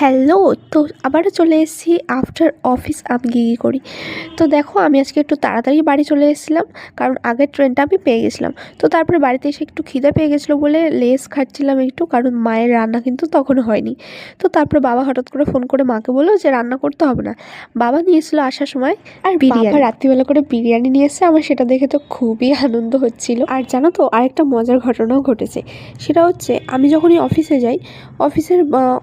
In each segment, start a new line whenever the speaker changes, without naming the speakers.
Hello. তো আবারও চলে এসেছি আফটার অফিস আমি গিগি করি। তো দেখো আমি আজকে একটু তাড়াতাড়ি বাড়ি চলে এসেছিলাম, কারণ আগের ট্রেনটা আমি পেয়ে গেছিলাম। তো তারপরে বাড়িতে এসে একটু খিদে পেয়ে গেছিলো বলে লেস খাচ্ছিলাম একটু, কারণ মায়ের রান্না কিন্তু তখনও হয়নি। তো তারপরে বাবা হঠাৎ করে ফোন করে মাকে বললো যে রান্না করতে হবে না। বাবা নিয়ে এসেছিলো আসার সময় আর বাবা রাত্রিবেলা করে বিরিয়ানি নিয়ে এসে, আমার সেটা দেখে তো খুবই আনন্দ হচ্ছিল। আর জানো তো আরেকটা মজার ঘটনাও ঘটেছে। সেটা হচ্ছে আমি যখনই অফিসে যাই, অফিসের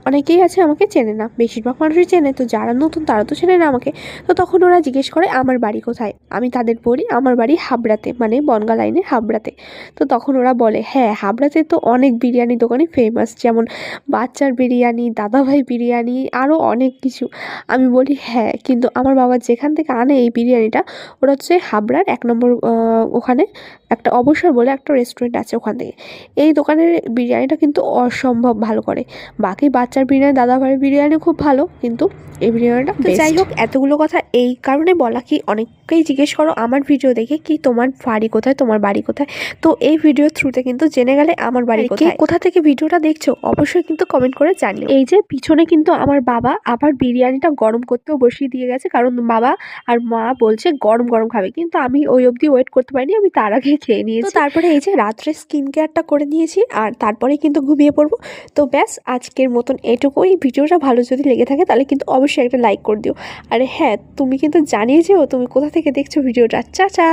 অনেকেই আছে আমাকে চেনে না, বেশিরভাগ মানুষই চেনে, তো যারা নতুন তারা তো চেনে না আমাকে। তো তখন ওরা জিজ্ঞেস করে আমার বাড়ি কোথায়। আমি তাদের বলি আমার বাড়ি হাবড়াতে, মানে বনগা লাইনের হাবড়াতে। তো তখন ওরা বলে হ্যাঁ হাবড়াতে তো অনেক বিরিয়ানি দোকানই ফেমাস, যেমন বাচ্চার বিরিয়ানি, দাদাভাই বিরিয়ানি, আরও অনেক কিছু। আমি বলি হ্যাঁ, কিন্তু আমার বাবা যেখান থেকে আনে এই বিরিয়ানিটা, ওরা হচ্ছে হাবড়ার 1 নম্বর ওখানে একটা অবসর বলে একটা রেস্টুরেন্ট আছে, ওখান থেকে। এই দোকানের বিরিয়ানিটা কিন্তু অসম্ভব ভালো করে। বাকি বাচ্চার বিরিয়ানি, দাদাভাইয়ের বিরিয়ানি খুব ভালো, কিন্তু এই বিরিয়ানিটা তো যাই হোক, এতগুলো কথা এই কারণে বলা কি অনেককেই জিজ্ঞেস করো আমার ভিডিও দেখে কি তোমার বাড়ি কোথায়, তোমার বাড়ি কোথায়। তো এই ভিডিও থ্রুতে কিন্তু জেনে গেলে আমার বাড়ি কোথায়। কোথা থেকে ভিডিওটা দেখছো অবশ্যই কিন্তু কমেন্ট করে জানিও। এই যে পিছনে কিন্তু আমার বাবা আবার বিরিয়ানিটা গরম করতেও বসিয়ে দিয়ে গেছে, কারণ বাবা আর মা বলছে গরম গরম খাবে, কিন্তু আমি ওই অবধি ওয়েট করতে পারিনি, আমি তার আগে খেয়ে নিয়েছি। তো তারপরে এই যে রাত্রে স্কিন কেয়ারটা করে নিয়েছি, আর তারপরে কিন্তু ঘুমিয়ে পড়বো। তো ব্যাস আজকের মতন এটুকুই। ভিডিওটা ভালো যদি লেগে থাকে তাহলে কিন্তু অবশ্যই একটা লাইক করে দিও। আর হ্যাঁ, তুমি কিন্তু জানিয়ে যেও তুমি কোথা থেকে দেখছো ভিডিওটা। চা চা।